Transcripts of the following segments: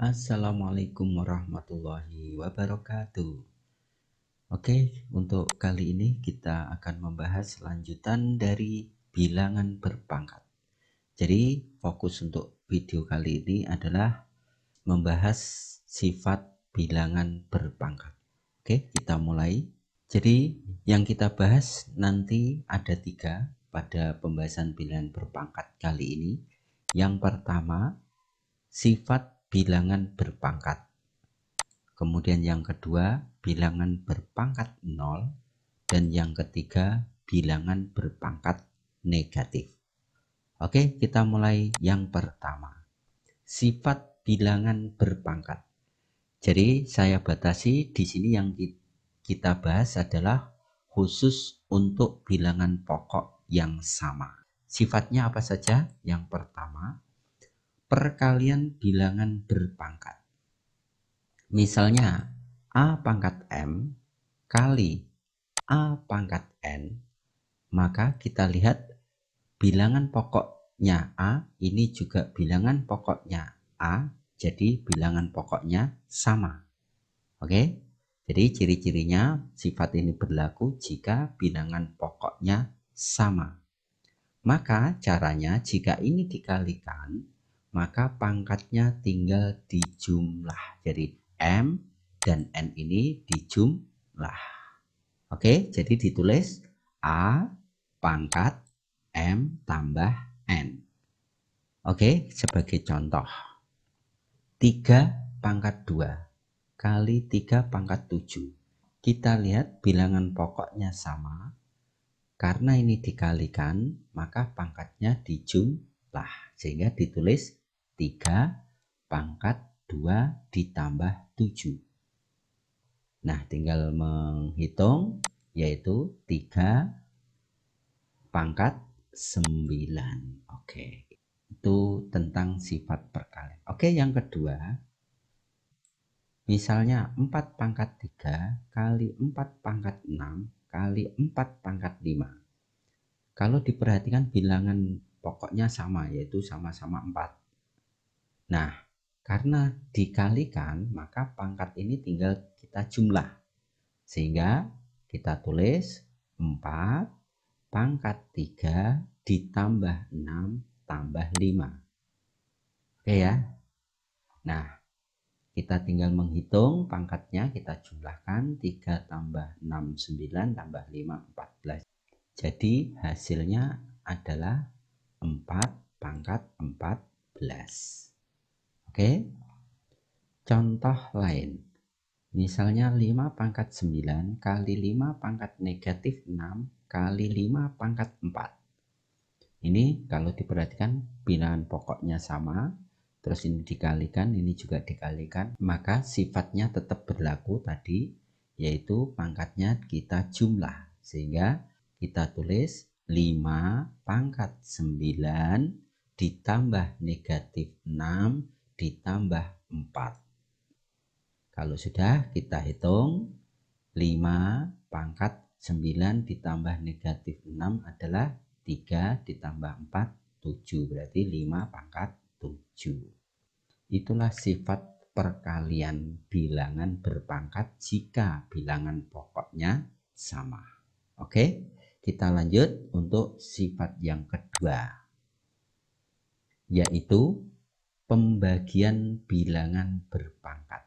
Assalamualaikum warahmatullahi wabarakatuh. Oke, untuk kali ini kita akan membahas lanjutan dari bilangan berpangkat. Jadi, fokus untuk video kali ini adalah membahas sifat bilangan berpangkat. Oke, kita mulai. Jadi, yang kita bahas nanti ada 3 pada pembahasan bilangan berpangkat kali ini. Yang pertama, sifat bilangan berpangkat. Kemudian yang kedua, bilangan berpangkat 0. Dan yang ketiga, bilangan berpangkat negatif. Oke, kita mulai yang pertama. Sifat bilangan berpangkat. Jadi saya batasi di sini yang kita bahas adalah khusus untuk bilangan pokok yang sama. Sifatnya apa saja? Yang pertama, perkalian bilangan berpangkat. Misalnya A pangkat M kali A pangkat N, maka kita lihat bilangan pokoknya A ini juga bilangan pokoknya A, jadi bilangan pokoknya sama. Oke, jadi ciri-cirinya sifat ini berlaku jika bilangan pokoknya sama. Maka caranya jika ini dikalikan, maka pangkatnya tinggal dijumlah. Jadi M dan N ini dijumlah. Oke, jadi ditulis A pangkat M tambah N. Oke, sebagai contoh. 3 pangkat 2 kali 3 pangkat 7. Kita lihat bilangan pokoknya sama. Karena ini dikalikan, maka pangkatnya dijumlah. Sehingga ditulis 3 pangkat 2 ditambah 7. Nah, tinggal menghitung, yaitu 3 pangkat 9. Oke, itu tentang sifat perkalian. Oke, yang kedua, misalnya 4 pangkat 3 kali 4 pangkat 6 kali 4 pangkat 5. Kalau diperhatikan bilangan pokoknya sama, yaitu sama-sama 4. Nah, karena dikalikan, maka pangkat ini tinggal kita jumlah. Sehingga kita tulis 4 pangkat 3 ditambah 6 tambah 5. Oke ya. Nah, kita tinggal menghitung pangkatnya, kita jumlahkan 3 tambah 6 9 tambah 5 14. Jadi hasilnya adalah 4 pangkat 14. Oke. Contoh lain. Misalnya 5 pangkat 9 kali 5 pangkat negatif 6 kali 5 pangkat 4. Ini kalau diperhatikan bilangan pokoknya sama, terus ini dikalikan, ini juga dikalikan, maka sifatnya tetap berlaku tadi, yaitu pangkatnya kita jumlah. Sehingga kita tulis 5 pangkat 9 ditambah negatif 6 ditambah 4. Kalau sudah kita hitung 5 pangkat 9 ditambah negatif 6 adalah 3 ditambah 4 7, berarti 5 pangkat 7. Itulah sifat perkalian bilangan berpangkat jika bilangan pokoknya sama. Oke, kita lanjut untuk sifat yang kedua, yaitu pembagian bilangan berpangkat.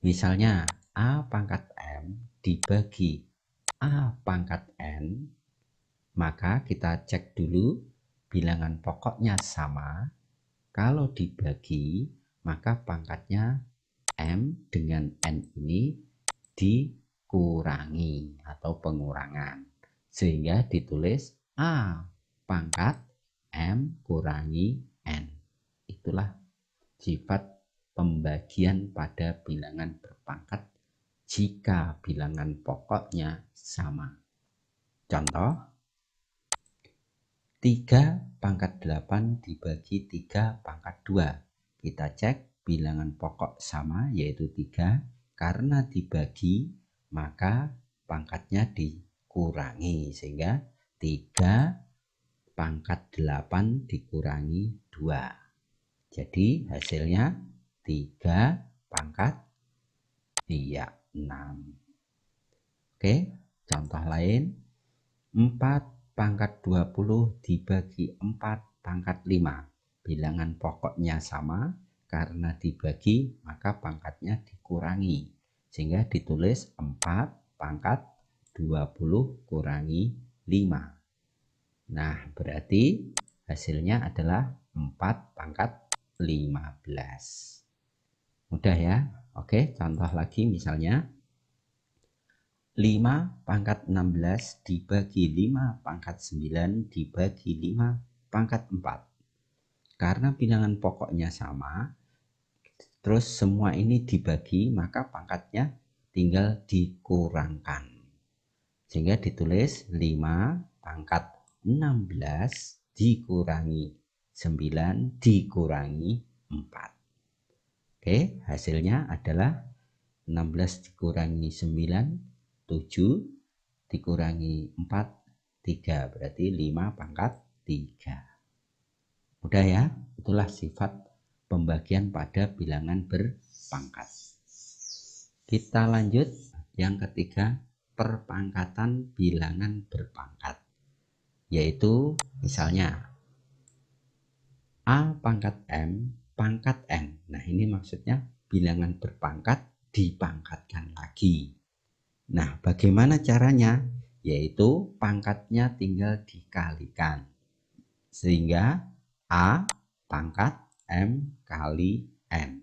Misalnya A pangkat M dibagi A pangkat N, maka kita cek dulu bilangan pokoknya sama. Kalau dibagi, maka pangkatnya M dengan N ini dikurangi atau pengurangan. Sehingga ditulis A pangkat M kurangi N. Itulah sifat pembagian pada bilangan berpangkat jika bilangan pokoknya sama. Contoh, 3 pangkat 8 dibagi 3 pangkat 2. Kita cek bilangan pokok sama, yaitu 3. Karena dibagi, maka pangkatnya dikurangi. Sehingga 3 pangkat 8 dikurangi 2. Jadi hasilnya 3 pangkat 6. Oke, contoh lain. 4 pangkat 20 dibagi 4 pangkat 5. Bilangan pokoknya sama, karena dibagi maka pangkatnya dikurangi. Sehingga ditulis 4 pangkat 20 kurangi 5. Nah, berarti hasilnya adalah 4 pangkat 15. Mudah ya? Oke, contoh lagi misalnya 5 pangkat 16 dibagi 5 pangkat 9 dibagi 5 pangkat 4. Karena bilangan pokoknya sama, terus semua ini dibagi, maka pangkatnya tinggal dikurangkan. Sehingga ditulis 5 pangkat 16 dikurangi 9 dikurangi 4. Oke, hasilnya adalah 16 dikurangi 9, 7 dikurangi 4, 3. Berarti 5 pangkat 3. Mudah ya? Itulah sifat pembagian pada bilangan berpangkat. Kita lanjut yang ketiga, perpangkatan bilangan berpangkat. Yaitu misalnya A pangkat M pangkat N. Nah, ini maksudnya bilangan berpangkat dipangkatkan lagi. Nah, bagaimana caranya? Yaitu pangkatnya tinggal dikalikan. Sehingga A pangkat M kali N.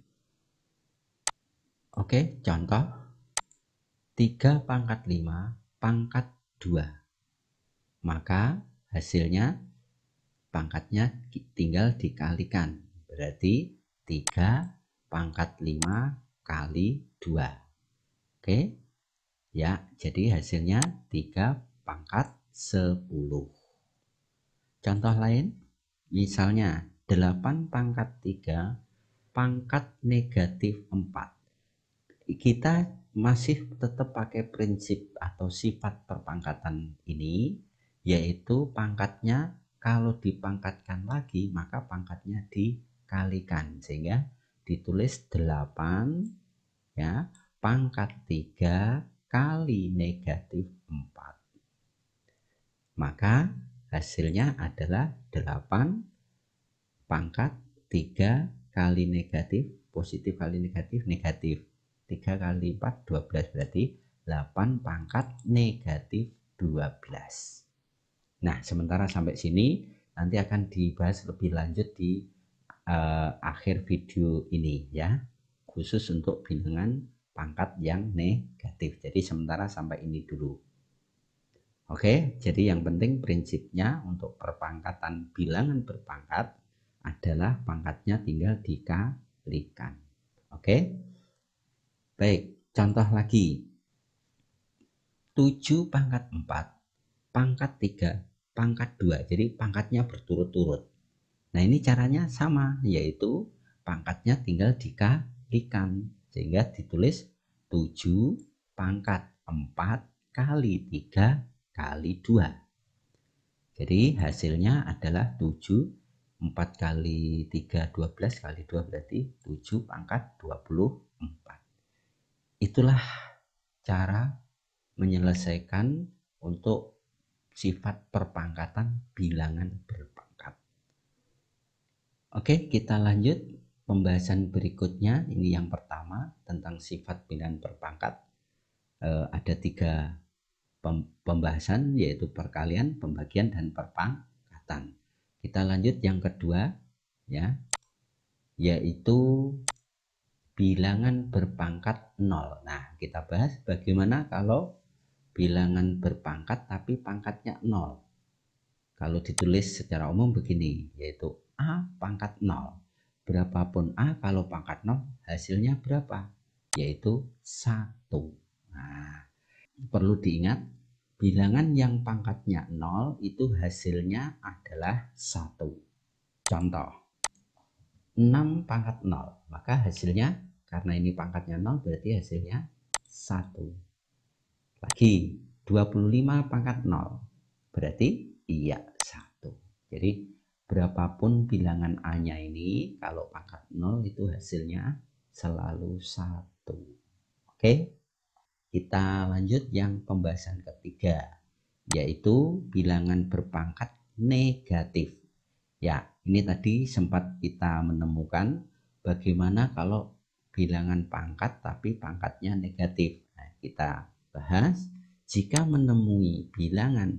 Oke, contoh 3 pangkat 5 pangkat 2. Maka hasilnya pangkatnya tinggal dikalikan. Berarti 3 pangkat 5 kali 2. Oke. Ya, jadi hasilnya 3 pangkat 10. Contoh lain, misalnya 8 pangkat 3 pangkat negatif 4. Kita masih tetap pakai prinsip atau sifat perpangkatan ini, yaitu pangkatnya kalau dipangkatkan lagi maka pangkatnya dikalikan, sehingga ditulis 8 ya pangkat 3 kali negatif 4. Maka hasilnya adalah 8 pangkat 3 kali negatif, positif kali negatif, negatif. 3 kali 4, 12. Berarti 8 pangkat negatif 12. Nah, sementara sampai sini nanti akan dibahas lebih lanjut di akhir video ini ya. Khusus untuk bilangan pangkat yang negatif. Jadi sementara sampai ini dulu. Oke, jadi yang penting prinsipnya untuk perpangkatan bilangan berpangkat adalah pangkatnya tinggal dikalikan. Oke. Baik, contoh lagi. 7 pangkat 4 pangkat 3 pangkat 2. Jadi pangkatnya berturut-turut. Nah, ini caranya sama, yaitu pangkatnya tinggal dikalikan. Sehingga ditulis 7 pangkat 4 kali 3 kali 2. Jadi hasilnya adalah 7. 4 kali 3, 12 kali 2 berarti 7 pangkat 24. Itulah cara menyelesaikan untuk sifat perpangkatan bilangan berpangkat. Oke, kita lanjut pembahasan berikutnya. Ini yang pertama tentang sifat bilangan berpangkat. Ada 3 pembahasan, yaitu perkalian, pembagian, dan perpangkatan. Kita lanjut yang kedua ya, yaitu bilangan berpangkat 0. Nah, kita bahas bagaimana kalau bilangan berpangkat tapi pangkatnya 0. Kalau ditulis secara umum begini, yaitu A pangkat 0. Berapapun A kalau pangkat 0 hasilnya berapa? Yaitu 1. Nah, perlu diingat bilangan yang pangkatnya 0 itu hasilnya adalah 1. Contoh 6 pangkat 0, maka hasilnya karena ini pangkatnya 0 berarti hasilnya 1. Lagi 25 pangkat 0 berarti iya 1. Jadi berapapun bilangan A nya ini kalau pangkat 0 itu hasilnya selalu 1. Oke, kita lanjut yang pembahasan ketiga, yaitu bilangan berpangkat negatif. Ya, ini tadi sempat kita menemukan bagaimana kalau bilangan pangkat tapi pangkatnya negatif. Nah, kita bahas jika menemui bilangan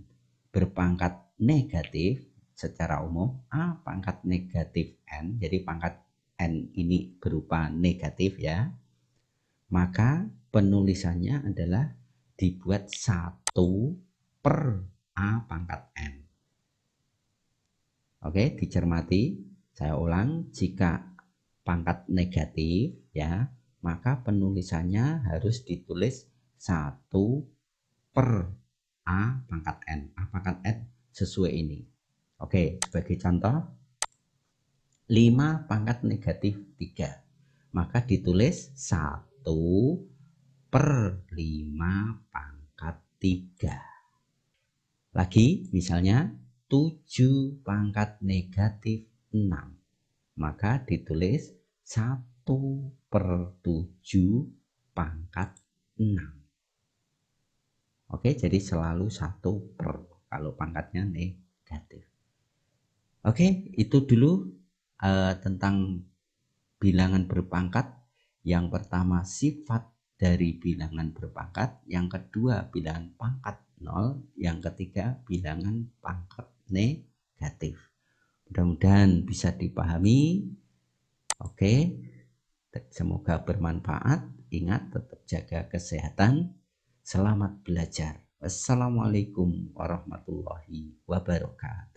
berpangkat negatif secara umum A pangkat negatif N, jadi pangkat N ini berupa negatif ya, maka penulisannya adalah dibuat 1 per A pangkat N. Oke, dicermati. Saya ulang, jika pangkat negatif ya, maka penulisannya harus ditulis 1 per A pangkat N. A pangkat N sesuai ini. Oke, sebagai contoh 5 pangkat negatif 3. Maka ditulis 1 per 5 pangkat 3. Lagi misalnya 7 pangkat negatif 6. Maka ditulis 1 per 7 pangkat 6. Oke, jadi selalu 1 per kalau pangkatnya negatif. Oke, itu dulu tentang bilangan berpangkat. Yang pertama sifat dari bilangan berpangkat, yang kedua bilangan pangkat 0, yang ketiga bilangan pangkat negatif. Mudah-mudahan bisa dipahami. Oke, semoga bermanfaat. Ingat, tetap jaga kesehatan. Selamat belajar. Wassalamualaikum warahmatullahi wabarakatuh.